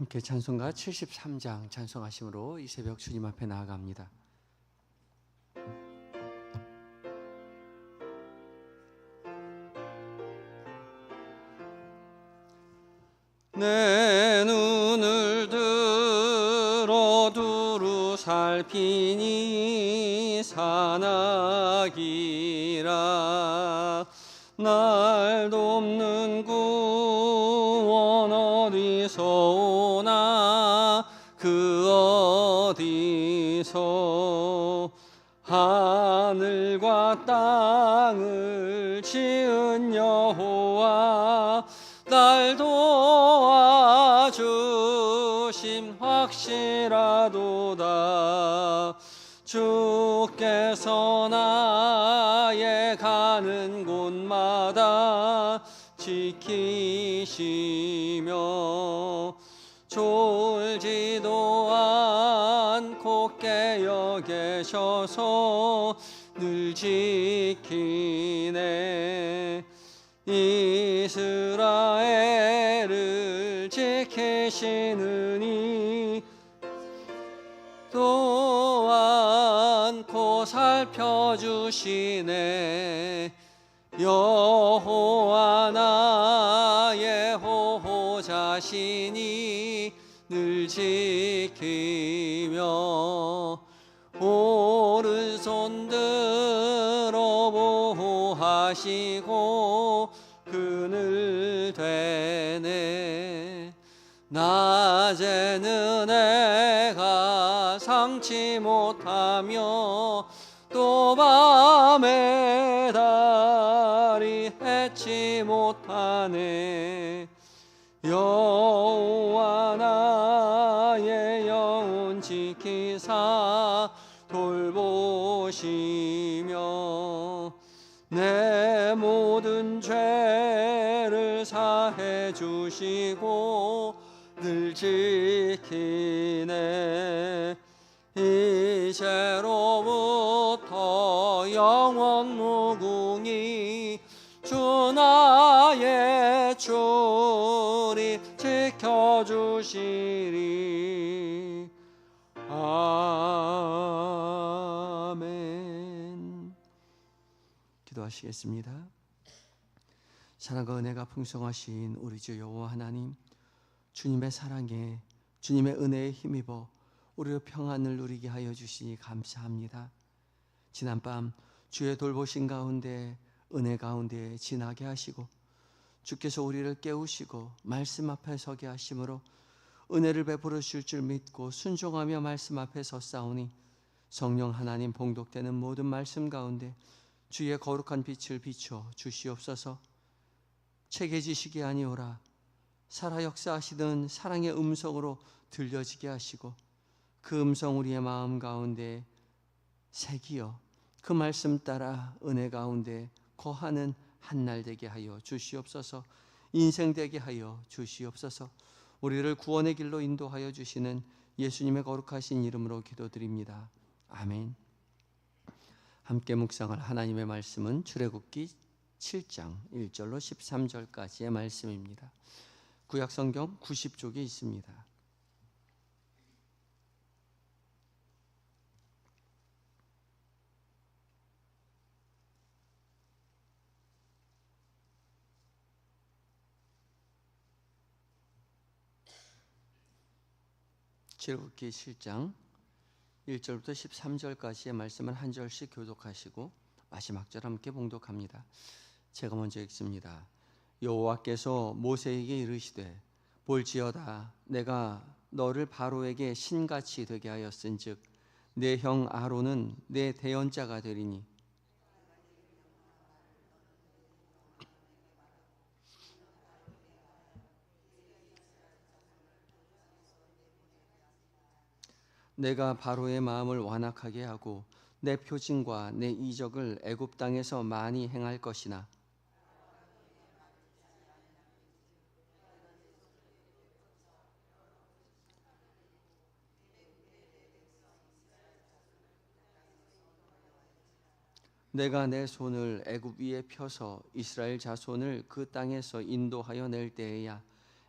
함께 찬송가 73장 찬송하심으로 이 새벽 주님 앞에 나아갑니다. 내 눈을 들어 두루 살피니 산악이라 날 돕는 구원 어디서 오나 그 어디서 하늘과 땅을 지은 여호와 날 도와주심 확실하도다. 주께서 나의 가는 곳마다 지키시며 졸지도 않고 깨어 계셔서 늘 지키네. 이스라엘을 지키시느니 또 않고 살펴주시네. 여호와 나의 보호자시니 늘 지키며 오른손 들어 보호하시고 그늘 되네. 낮에는 내가 상치 못하며 또 밤에 달이 해치 못하네. 여호와 나의 영혼 지키사 돌보시며 내 모든 죄를 사해 주시고 늘 지키네. 이제로부터 영원 무궁히 주 나의 주리 지켜주시리. 아멘. 기도하시겠습니다. 사랑과 은혜가 풍성하신 우리 주 여호와 하나님, 주님의 사랑에 주님의 은혜에 힘입어 우리의 평안을 누리게 하여 주시니 감사합니다. 지난밤 주의 돌보신 가운데 은혜 가운데 지나게 하시고 주께서 우리를 깨우시고 말씀 앞에 서게 하심으로 은혜를 베풀어 주실 줄 믿고 순종하며 말씀 앞에 섰사오니 성령 하나님 봉독되는 모든 말씀 가운데 주의 거룩한 빛을 비춰 주시옵소서. 체계지식이 아니오라 살아 역사하시던 사랑의 음성으로 들려지게 하시고 그 음성 우리의 마음 가운데 새기어 그 말씀 따라 은혜 가운데 거하는 한날 되게 하여 주시옵소서. 인생 되게 하여 주시옵소서. 우리를 구원의 길로 인도하여 주시는 예수님의 거룩하신 이름으로 기도드립니다. 아멘. 함께 묵상할 하나님의 말씀은 출애굽기 7장 1절로 13절까지의 말씀입니다. 구약성경 90쪽에 있습니다. 출애굽기 7장 1절부터 13절까지의 말씀을 한 절씩 교독하시고 마지막 절 함께 봉독합니다. 제가 먼저 읽습니다. 여호와께서 모세에게 이르시되 볼지어다 내가 너를 바로에게 신같이 되게 하였은즉 내 형 아론은 내 대언자가 되리니 내가 바로의 마음을 완악하게 하고 내 표징과 내 이적을 애굽 땅에서 많이 행할 것이나 내가 내 손을 애굽 위에 펴서 이스라엘 자손을 그 땅에서 인도하여 낼 때에야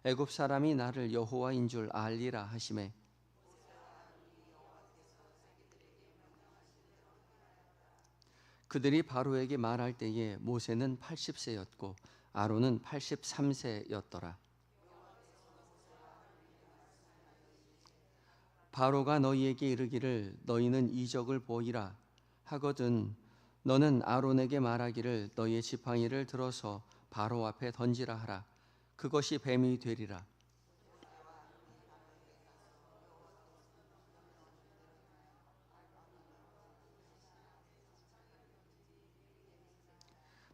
애굽 사람이 나를 여호와인 줄 알리라 하시매 그들이 바로에게 말할 때에 모세는 80세였고 아론은 83세였더라. 바로가 너희에게 이르기를 너희는 이적을 보이라 하거든 너는 아론에게 말하기를 너희의 지팡이를 들어서 바로 앞에 던지라 하라. 그것이 뱀이 되리라.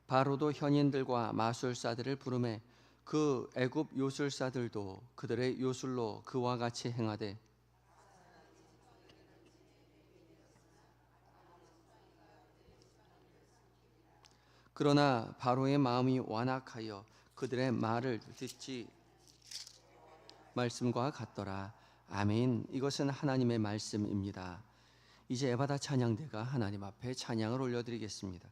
바로도 현인들과 마술사들을 부르매 그 애굽 요술사들도 그들의 요술로 그와 같이 행하되 그러나 바로의 마음이 완악하여 그들의 말을 듣지 말씀과 같더라. 아멘. 이것은 하나님의 말씀입니다. 이제 에바다 찬양대가 하나님 앞에 찬양을 올려드리겠습니다.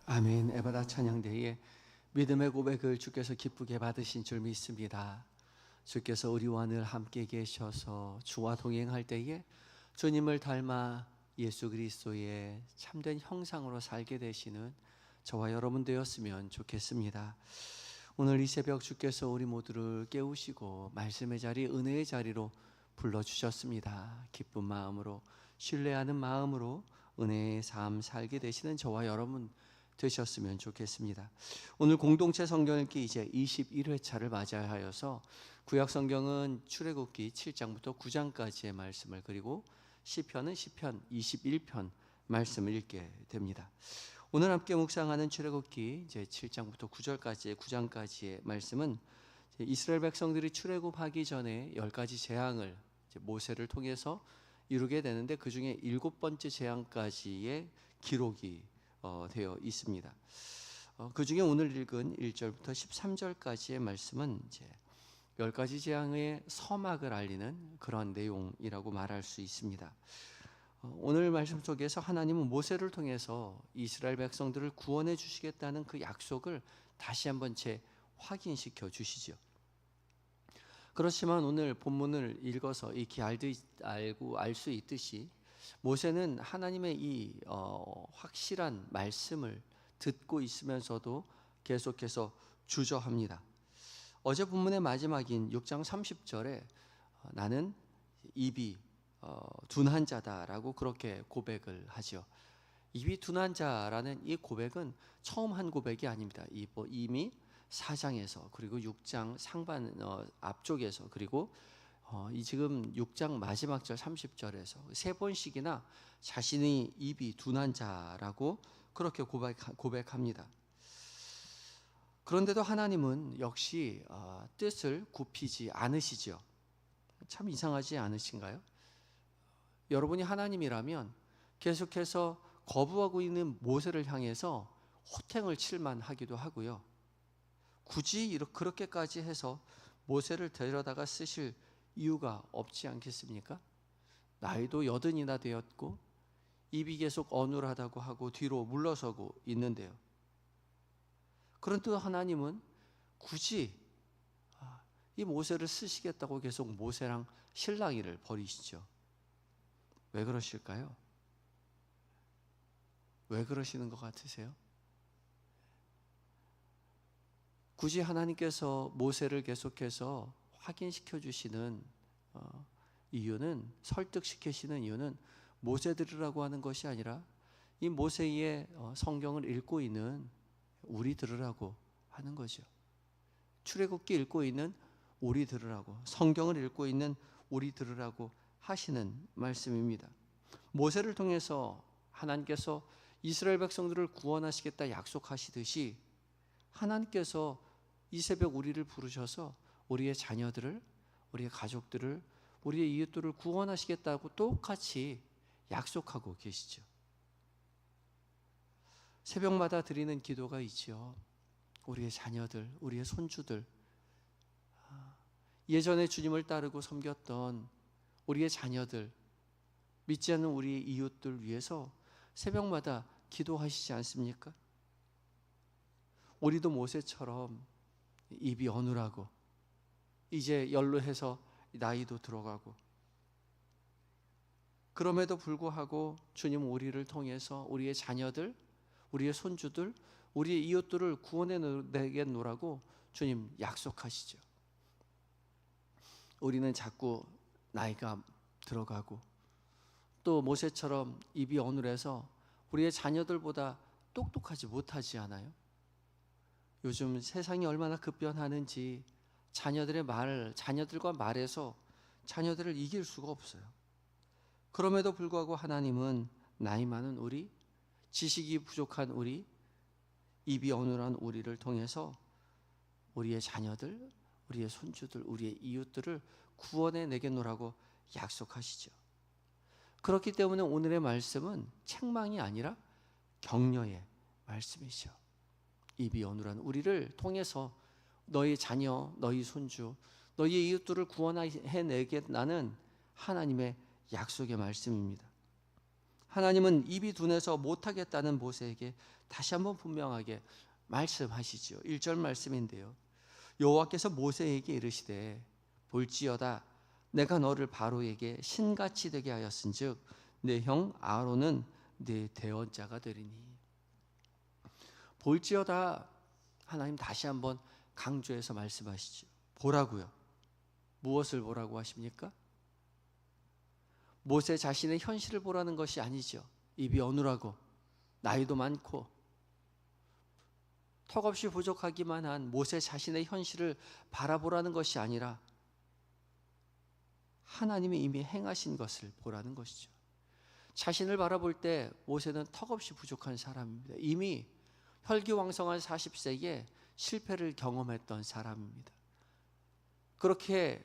아멘. 에바다 찬양대에 믿음의 고백을 주께서 기쁘게 받으신 줄 믿습니다. 주께서 우리와 늘 함께 계셔서 주와 동행할 때에 주님을 닮아 예수 그리스도의 참된 형상으로 살게 되시는 저와 여러분 되었으면 좋겠습니다. 오늘 이 새벽 주께서 우리 모두를 깨우시고 말씀의 자리, 은혜의 자리로 불러주셨습니다. 기쁜 마음으로, 신뢰하는 마음으로 은혜의 삶 살게 되시는 저와 여러분 되셨으면 좋겠습니다. 오늘 공동체 성경 읽기 이제 21회차를 맞이하여서 구약 성경은 출애굽기 7장부터 9장까지의 말씀을, 그리고 시편은 시편 21편 말씀을 읽게 됩니다. 오늘 함께 묵상하는 출애굽기 이제 7장부터 9절까지의 9장까지의 말씀은 이스라엘 백성들이 출애굽하기 전에 10가지 재앙을 모세를 통해서 이루게 되는데 그 중에 7번째 재앙까지의 기록이 되어 있습니다. 그 중에 오늘 읽은 1절부터 13절까지의 말씀은 이제 10가지 재앙의 서막을 알리는 그런 내용이라고 말할 수 있습니다. 오늘 말씀 속에서 하나님은 모세를 통해서 이스라엘 백성들을 구원해 주시겠다는 그 약속을 다시 한번 확인시켜 주시죠. 그렇지만 오늘 본문을 읽어서 익히 알고 알 수 있듯이 모세는 하나님의 이 확실한 말씀을 듣고 있으면서도 계속해서 주저합니다. 어제 본문의 마지막인 6장 30절에 나는 입이 둔한 자다라고 그렇게 고백을 하죠. 입이 둔한 자라는 이 고백은 처음 한 고백이 아닙니다. 이미 4장에서 그리고 6장 상반 앞쪽에서 그리고 이 지금 6장 마지막 절 30절에서 세 번씩이나 자신이 입이 둔한 자라고 그렇게 고백합니다. 그런데도 하나님은 역시 뜻을 굽히지 않으시죠. 참 이상하지 않으신가요? 여러분이 하나님이라면 계속해서 거부하고 있는 모세를 향해서 호탱을 칠만 하기도 하고요. 굳이 그렇게까지 해서 모세를 데려다가 쓰실 이유가 없지 않겠습니까? 나이도 80이나 되었고 입이 계속 어눌하다고 하고 뒤로 물러서고 있는데요. 그런데도 하나님은 굳이 이 모세를 쓰시겠다고 계속 모세랑 실랑이를 벌이시죠. 왜 그러실까요? 왜 그러시는 것 같으세요? 굳이 하나님께서 모세를 계속해서 확인시켜 주시는 이유는, 설득시키시는 이유는 모세 들으라고 하는 것이 아니라 이 모세의 성경을 읽고 있는 우리 들으라고 하는 거죠. 출애굽기 읽고 있는 우리 들으라고, 성경을 읽고 있는 우리 들으라고 하시는 말씀입니다. 모세를 통해서 하나님께서 이스라엘 백성들을 구원하시겠다 약속하시듯이 하나님께서 이 새벽 우리를 부르셔서 우리의 자녀들을, 우리의 가족들을, 우리의 이웃들을 구원하시겠다고 똑같이 약속하고 계시죠. 새벽마다 드리는 기도가 있지요. 우리의 자녀들, 우리의 손주들, 예전에 주님을 따르고 섬겼던 우리의 자녀들, 믿지 않는 우리의 이웃들 위해서 새벽마다 기도하시지 않습니까? 우리도 모세처럼 입이 어눌하고 이제 연로해서 나이도 들어가고 그럼에도 불구하고 주님은 우리를 통해서 우리의 자녀들, 우리의 손주들, 우리의 이웃들을 구원해 내겠노라고 주님 약속하시죠. 우리는 자꾸 나이가 들어가고 또 모세처럼 입이 어눌해서 우리의 자녀들보다 똑똑하지 못하지 않아요? 요즘 세상이 얼마나 급변하는지 자녀들과 말해서 자녀들을 이길 수가 없어요. 그럼에도 불구하고 하나님은 나이 많은 우리, 지식이 부족한 우리, 입이 어눌한 우리를 통해서 우리의 자녀들, 우리의 손주들, 우리의 이웃들을 구원해 내겠노라고 약속하시죠. 그렇기 때문에 오늘의 말씀은 책망이 아니라 격려의 말씀이죠. 입이 어눌한 우리를 통해서 너희 자녀, 너희 손주, 너희 이웃들을 구원해 내겠다는 하나님의 약속의 말씀입니다. 하나님은 입이 둔해서 못하겠다는 모세에게 다시 한번 분명하게 말씀하시죠. 1절 말씀인데요. 여호와께서 모세에게 이르시되 볼지어다 내가 너를 바로에게 신같이 되게 하였은즉 내 형 아론은 내 대언자가 되리니. 볼지어다, 하나님 다시 한번 강조해서 말씀하시죠. 보라고요. 무엇을 보라고 하십니까? 모세 자신의 현실을 보라는 것이 아니죠. 입이 어눌하고 나이도 많고 턱없이 부족하기만 한 모세 자신의 현실을 바라보라는 것이 아니라 하나님이 이미 행하신 것을 보라는 것이죠. 자신을 바라볼 때 모세는 턱없이 부족한 사람입니다. 이미 혈기왕성한 40세에 실패를 경험했던 사람입니다. 그렇게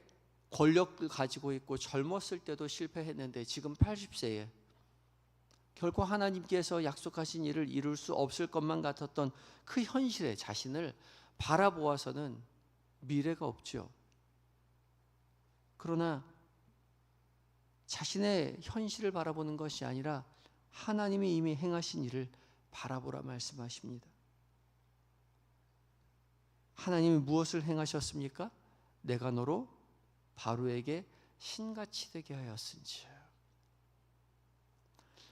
권력을 가지고 있고 젊었을 때도 실패했는데 지금 80세에 결코 하나님께서 약속하신 일을 이룰 수 없을 것만 같았던 그 현실에 자신을 바라보아서는 미래가 없죠. 그러나 자신의 현실을 바라보는 것이 아니라 하나님이 이미 행하신 일을 바라보라 말씀하십니다. 하나님이 무엇을 행하셨습니까? 내가 너로 바로에게 신같이 되게 하였은지.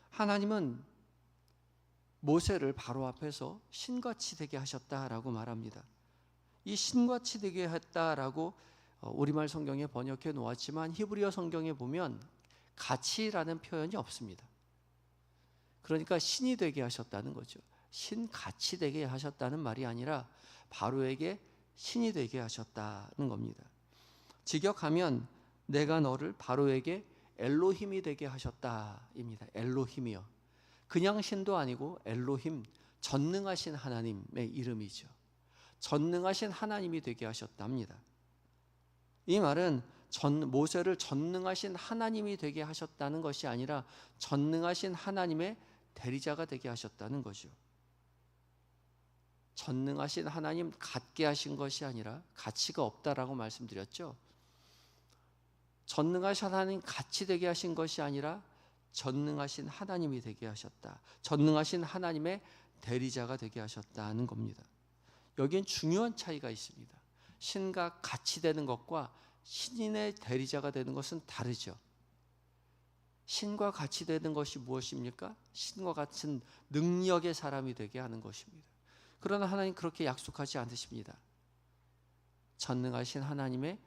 하나님은 모세를 바로 앞에서 신같이 되게 하셨다라고 말합니다. 이 신같이 되게 했다라고 우리말 성경에 번역해 놓았지만 히브리어 성경에 보면 같이라는 표현이 없습니다. 그러니까 신이 되게 하셨다는 거죠. 신같이 되게 하셨다는 말이 아니라 바로에게 신이 되게 하셨다는 겁니다. 직역하면 내가 너를 바로에게 엘로힘이 되게 하셨다입니다. 엘로힘이요. 그냥 신도 아니고 엘로힘, 전능하신 하나님의 이름이죠. 전능하신 하나님이 되게 하셨답니다. 이 말은 모세를 전능하신 하나님이 되게 하셨다는 것이 아니라 전능하신 하나님의 대리자가 되게 하셨다는 거죠. 전능하신 하나님 같게 하신 것이 아니라 가치가 없다라고 말씀드렸죠. 전능하신 하나님 같이 되게 하신 것이 아니라 전능하신 하나님이 되게 하셨다. 전능하신 하나님의 대리자가 되게 하셨다는 겁니다. 여기엔 중요한 차이가 있습니다. 신과 같이 되는 것과 신인의 대리자가 되는 것은 다르죠. 신과 같이 되는 것이 무엇입니까? 신과 같은 능력의 사람이 되게 하는 것입니다. 그러나 하나님 그렇게 약속하지 않으십니다. 전능하신 하나님의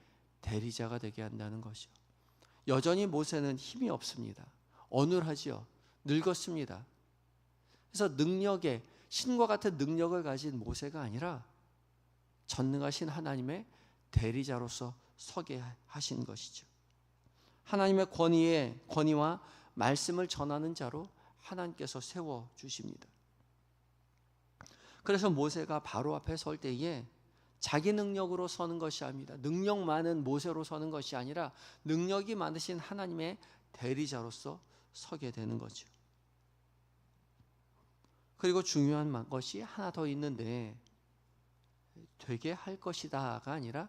대리자가 되게 한다는 것이죠. 여전히 모세는 힘이 없습니다. 어눌하지요. 늙었습니다. 그래서 능력에 신과 같은 능력을 가진 모세가 아니라 전능하신 하나님의 대리자로서 서게 하신 것이죠. 하나님의 권위와 말씀을 전하는 자로 하나님께서 세워주십니다. 그래서 모세가 바로 앞에 설 때에 자기 능력으로 서는 것이 아닙니다. 능력 많은 모세로 서는 것이 아니라 능력이 많으신 하나님의 대리자로서 서게 되는 거죠. 그리고 중요한 것이 하나 더 있는데 되게 할 것이다가 아니라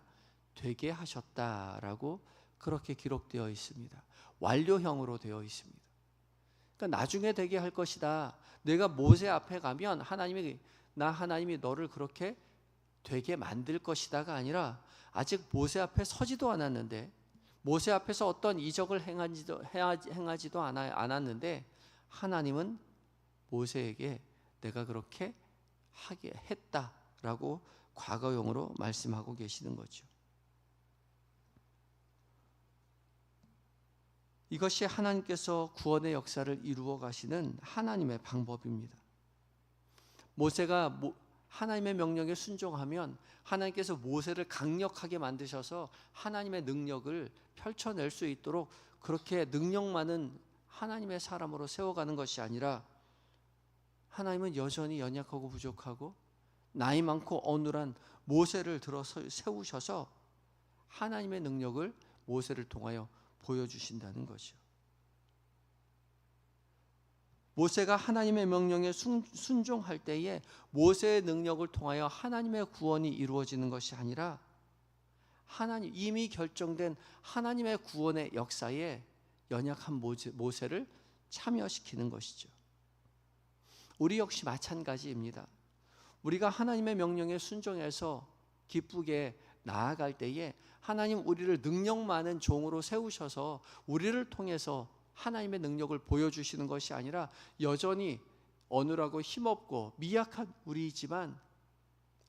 되게 하셨다라고 그렇게 기록되어 있습니다. 완료형으로 되어 있습니다. 그러니까 나중에 되게 할 것이다. 내가 모세 앞에 가면 하나님이 너를 그렇게 되게 만들 것이다가 아니라 아직 모세 앞에 서지도 않았는데 모세 앞에서 어떤 이적을 행하지도 않았는데 하나님은 모세에게 내가 그렇게 하게 했다라고 과거형으로 말씀하고 계시는 거죠. 이것이 하나님께서 구원의 역사를 이루어 가시는 하나님의 방법입니다. 모세가 하나님의 명령에 순종하면 하나님께서 모세를 강력하게 만드셔서 하나님의 능력을 펼쳐낼 수 있도록 그렇게 능력 많은 하나님의 사람으로 세워가는 것이 아니라 하나님은 여전히 연약하고 부족하고 나이 많고 어눌한 모세를 들어서 세우셔서 하나님의 능력을 모세를 통하여 보여주신다는 것이죠. 모세가 하나님의 명령에 순종할 때에 모세의 능력을 통하여 하나님의 구원이 이루어지는 것이 아니라 하나님 이미 결정된 하나님의 구원의 역사에 연약한 모세를 참여시키는 것이죠. 우리 역시 마찬가지입니다. 우리가 하나님의 명령에 순종해서 기쁘게 나아갈 때에 하나님 우리를 능력 많은 종으로 세우셔서 우리를 통해서 하나님의 능력을 보여주시는 것이 아니라 여전히 어눌하고 힘없고 미약한 우리이지만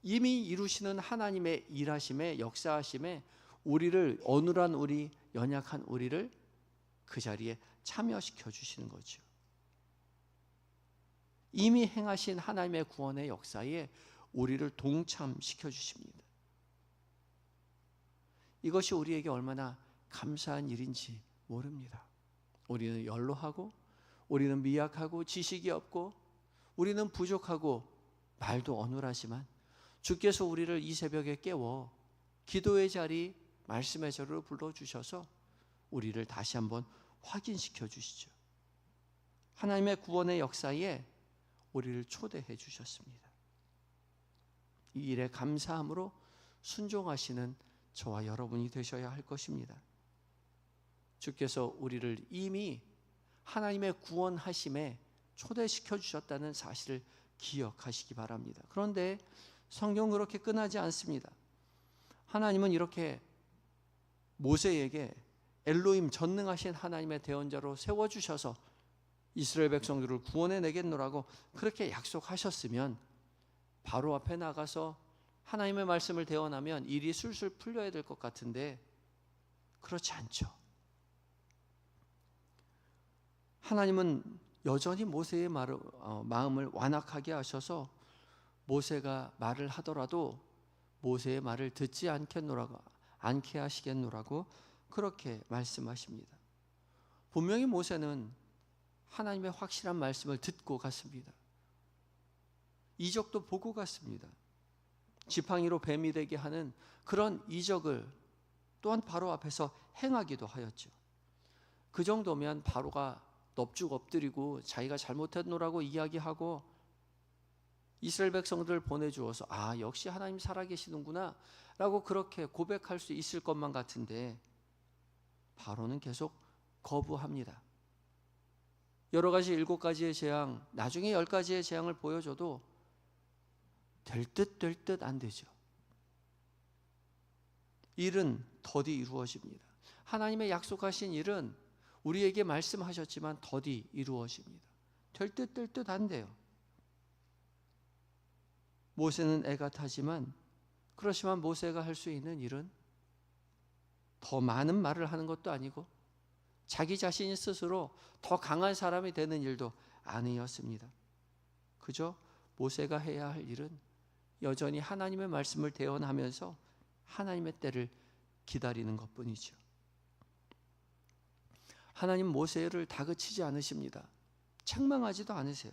이미 이루시는 하나님의 일하심에 역사하심에 우리를 어눌한 우리 연약한 우리를 그 자리에 참여시켜 주시는 거죠. 이미 행하신 하나님의 구원의 역사에 우리를 동참시켜 주십니다. 이것이 우리에게 얼마나 감사한 일인지 모릅니다. 우리는 연로하고 우리는 미약하고 지식이 없고 우리는 부족하고 말도 어눌하지만 주께서 우리를 이 새벽에 깨워 기도의 자리, 말씀의 자리로 불러주셔서 우리를 다시 한번 확인시켜 주시죠. 하나님의 구원의 역사에 우리를 초대해 주셨습니다. 이 일에 감사함으로 순종하시는 저와 여러분이 되셔야 할 것입니다. 주께서 우리를 이미 하나님의 구원하심에 초대시켜 주셨다는 사실을 기억하시기 바랍니다. 그런데 성경은 그렇게 끝나지 않습니다. 하나님은 이렇게 모세에게 엘로힘 전능하신 하나님의 대언자로 세워주셔서 이스라엘 백성들을 구원해 내겠노라고 그렇게 약속하셨으면 바로 앞에 나가서 하나님의 말씀을 대언하면 일이 술술 풀려야 될 것 같은데 그렇지 않죠. 하나님은 여전히 모세의 마음을 완악하게 하셔서 모세가 말을 하더라도 모세의 말을 듣지 않게 하시겠노라고 그렇게 말씀하십니다. 분명히 모세는 하나님의 확실한 말씀을 듣고 갔습니다. 이적도 보고 갔습니다. 지팡이로 뱀이 되게 하는 그런 이적을 또한 바로 앞에서 행하기도 하였죠. 그 정도면 바로가 넙죽 엎드리고 자기가 잘못했노라고 이야기하고 이스라엘 백성들을 보내주어서 역시 하나님 살아계시는구나 라고 그렇게 고백할 수 있을 것만 같은데 바로는 계속 거부합니다. 여러 가지 7가지의 재앙, 나중에 10가지의 재앙을 보여줘도 될 듯 안 되죠. 일은 더디 이루어집니다. 하나님의 약속하신 일은 우리에게 말씀하셨지만 더디 이루어집니다. 될 듯 안 돼요. 모세는 애가 타지만 그렇지만 모세가 할 수 있는 일은 더 많은 말을 하는 것도 아니고 자기 자신이 스스로 더 강한 사람이 되는 일도 아니었습니다. 그저 모세가 해야 할 일은 여전히 하나님의 말씀을 대언하면서 하나님의 때를 기다리는 것뿐이죠. 하나님 모세를 다그치지 않으십니다. 책망하지도 않으세요.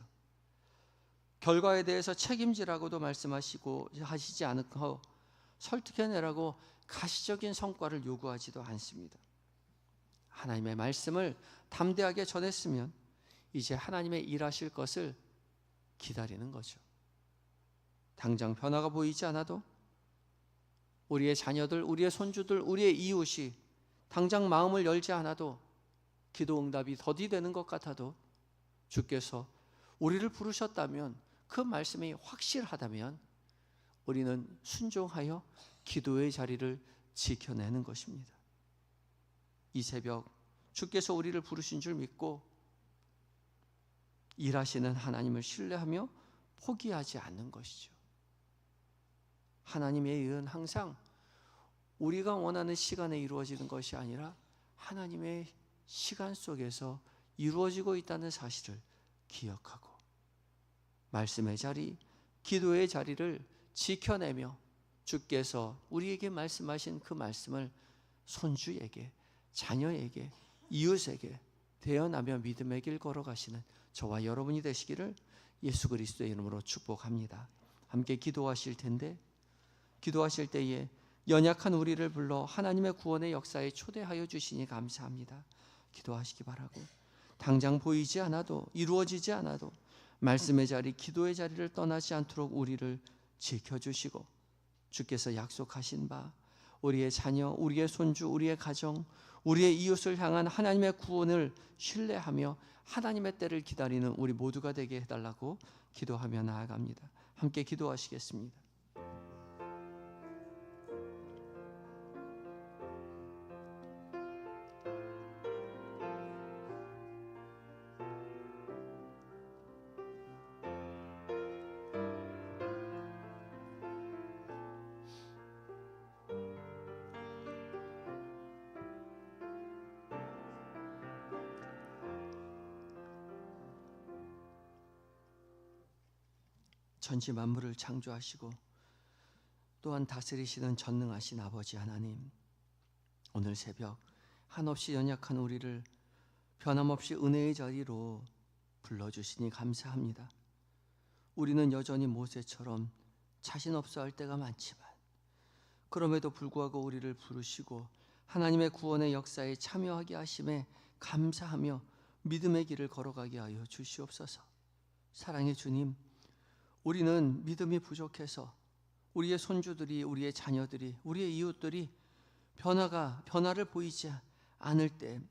결과에 대해서 책임지라고도 말씀하시고 하시지 않고 설득해내라고 가시적인 성과를 요구하지도 않습니다. 하나님의 말씀을 담대하게 전했으면 이제 하나님의 일하실 것을 기다리는 거죠. 당장 변화가 보이지 않아도 우리의 자녀들, 우리의 손주들, 우리의 이웃이 당장 마음을 열지 않아도 기도 응답이 더디 되는 것 같아도 주께서 우리를 부르셨다면 그 말씀이 확실하다면 우리는 순종하여 기도의 자리를 지켜내는 것입니다. 이 새벽 주께서 우리를 부르신 줄 믿고 일하시는 하나님을 신뢰하며 포기하지 않는 것이죠. 하나님의 일은 항상 우리가 원하는 시간에 이루어지는 것이 아니라 하나님의 시간 속에서 이루어지고 있다는 사실을 기억하고 말씀의 자리, 기도의 자리를 지켜내며 주께서 우리에게 말씀하신 그 말씀을 손주에게, 자녀에게, 이웃에게 대언하며 믿음의 길 걸어가시는 저와 여러분이 되시기를 예수 그리스도의 이름으로 축복합니다. 함께 기도하실 텐데 기도하실 때에 연약한 우리를 불러 하나님의 구원의 역사에 초대하여 주시니 감사합니다. 기도하시기 바라고 당장 보이지 않아도 이루어지지 않아도 말씀의 자리, 기도의 자리를 떠나지 않도록 우리를 지켜주시고 주께서 약속하신 바 우리의 자녀, 우리의 손주, 우리의 가정, 우리의 이웃을 향한 하나님의 구원을 신뢰하며 하나님의 때를 기다리는 우리 모두가 되게 해달라고 기도하며 나아갑니다. 함께 기도하시겠습니다. 천지 만물을 창조하시고 또한 다스리시는 전능하신 아버지 하나님, 오늘 새벽 한없이 연약한 우리를 변함없이 은혜의 자리로 불러주시니 감사합니다. 우리는 여전히 모세처럼 자신 없어 할 때가 많지만 그럼에도 불구하고 우리를 부르시고 하나님의 구원의 역사에 참여하게 하심에 감사하며 믿음의 길을 걸어가게 하여 주시옵소서. 사랑의 주님, 우리는 믿음이 부족해서 우리의 손주들이, 우리의 자녀들이, 우리의 이웃들이 변화를 보이지 않을 때,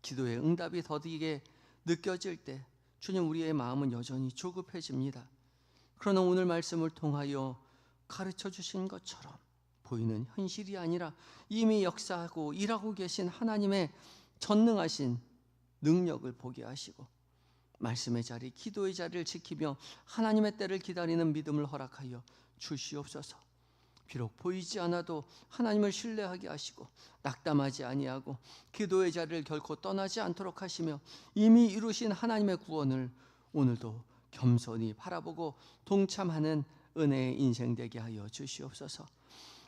기도의 응답이 더디게 느껴질 때 주님, 우리의 마음은 여전히 조급해집니다. 그러나 오늘 말씀을 통하여 가르쳐 주신 것처럼 보이는 현실이 아니라 이미 역사하고 일하고 계신 하나님의 전능하신 능력을 보게 하시고 말씀의 자리, 기도의 자리를 지키며 하나님의 때를 기다리는 믿음을 허락하여 주시옵소서. 비록 보이지 않아도 하나님을 신뢰하게 하시고 낙담하지 아니하고 기도의 자리를 결코 떠나지 않도록 하시며 이미 이루신 하나님의 구원을 오늘도 겸손히 바라보고 동참하는 은혜의 인생 되게 하여 주시옵소서.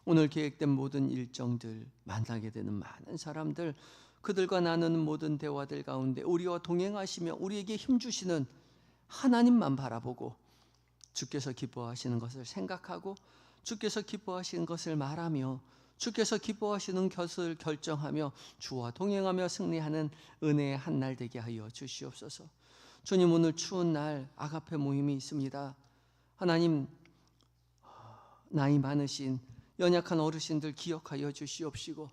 오늘 계획된 모든 일정들, 만나게 되는 많은 사람들, 그들과 나누는 모든 대화들 가운데 우리와 동행하시며 우리에게 힘주시는 하나님만 바라보고 주께서 기뻐하시는 것을 생각하고 주께서 기뻐하시는 것을 말하며 주께서 기뻐하시는 것을 결정하며 주와 동행하며 승리하는 은혜의 한 날 되게 하여 주시옵소서. 주님, 오늘 추운 날 아가페 모임이 있습니다. 하나님, 나이 많으신 연약한 어르신들 기억하여 주시옵시고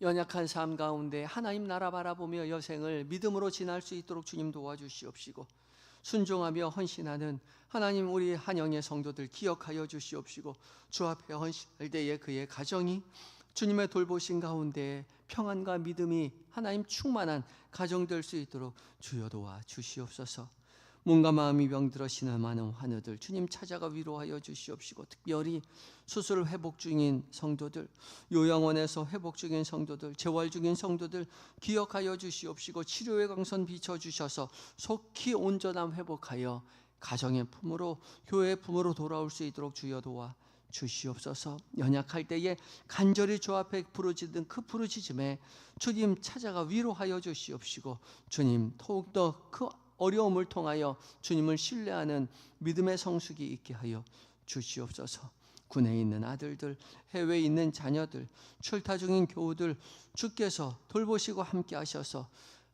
연약한 삶 가운데 하나님 나라 바라보며 여생을 믿음으로 지날 수 있도록 주님 도와주시옵시고 순종하며 헌신하는 하나님 우리 한영의 성도들 기억하여 주시옵시고 주 앞에 헌신할 때에 그의 가정이 주님의 돌보신 가운데 평안과 믿음이 하나님 충만한 가정 될 수 있도록 주여 도와 주시옵소서. 몸과 마음이 병들어 신음하는 환우들 주님 찾아가 위로하여 주시옵시고 특별히 수술 회복 중인 성도들, 요양원에서 회복 중인 성도들, 재활 중인 성도들 기억하여 주시옵시고 치료의 광선 비춰주셔서 속히 온전함 회복하여 가정의 품으로 교회의 품으로 돌아올 수 있도록 주여 도와 주시옵소서. 연약할 때에 간절히 주 앞에 부르짖는 그 부르짖음에 주님 찾아가 위로하여 주시옵시고 주님 더욱더 그 어려움을 통하여 주님을 신뢰하는 믿음의 성숙이 있게 하여 주시옵소서. 군에 있는 아들들, 해외에 있는 자녀들, 출타 중인 교우들 주께서 돌보시고 함께 하셔서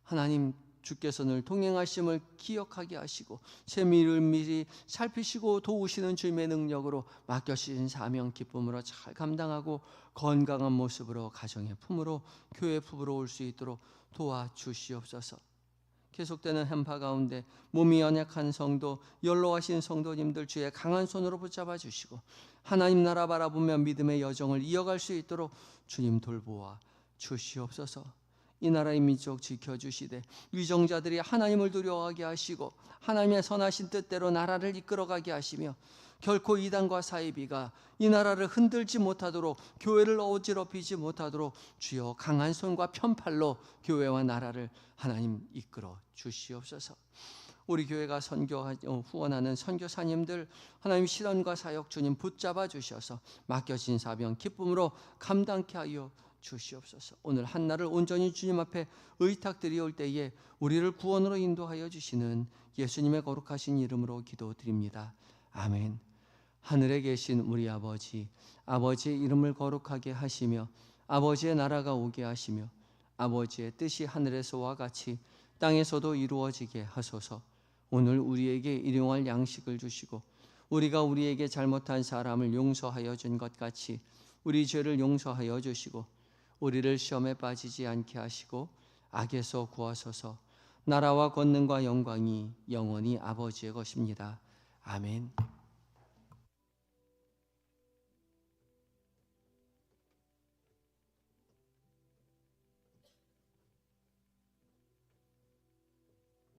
하나님 주께서 늘 동행하심을 기억하게 하시고 세밀을 미리 살피시고 도우시는 주님의 능력으로 맡겨주신 사명 기쁨으로 잘 감당하고 건강한 모습으로 가정의 품으로 교회 품으로 올 수 있도록 도와주시옵소서. 계속되는 한파 가운데 몸이 연약한 성도, 연로하신 성도님들 주의 강한 손으로 붙잡아 주시고 하나님 나라 바라보며 믿음의 여정을 이어갈 수 있도록 주님 돌보아 주시옵소서. 이 나라의 민족 지켜주시되 위정자들이 하나님을 두려워하게 하시고 하나님의 선하신 뜻대로 나라를 이끌어가게 하시며 결코 이단과 사이비가 이 나라를 흔들지 못하도록 교회를 어지럽히지 못하도록 주여 강한 손과 편팔로 교회와 나라를 하나님 이끌어 주시옵소서. 우리 교회가 후원하는 선교사님들 하나님 시련과 사역 주님 붙잡아 주셔서 맡겨진 사명 기쁨으로 감당케 하여 주시옵소서. 오늘 한날을 온전히 주님 앞에 의탁드리올 때에 우리를 구원으로 인도하여 주시는 예수님의 거룩하신 이름으로 기도드립니다. 아멘. 하늘에 계신 우리 아버지, 아버지의 이름을 거룩하게 하시며 아버지의 나라가 오게 하시며 아버지의 뜻이 하늘에서와 같이 땅에서도 이루어지게 하소서. 오늘 우리에게 일용할 양식을 주시고 우리가 우리에게 잘못한 사람을 용서하여 준 것 같이 우리 죄를 용서하여 주시고 우리를 시험에 빠지지 않게 하시고 악에서 구하소서. 나라와 권능과 영광이 영원히 아버지의 것입니다. 아멘.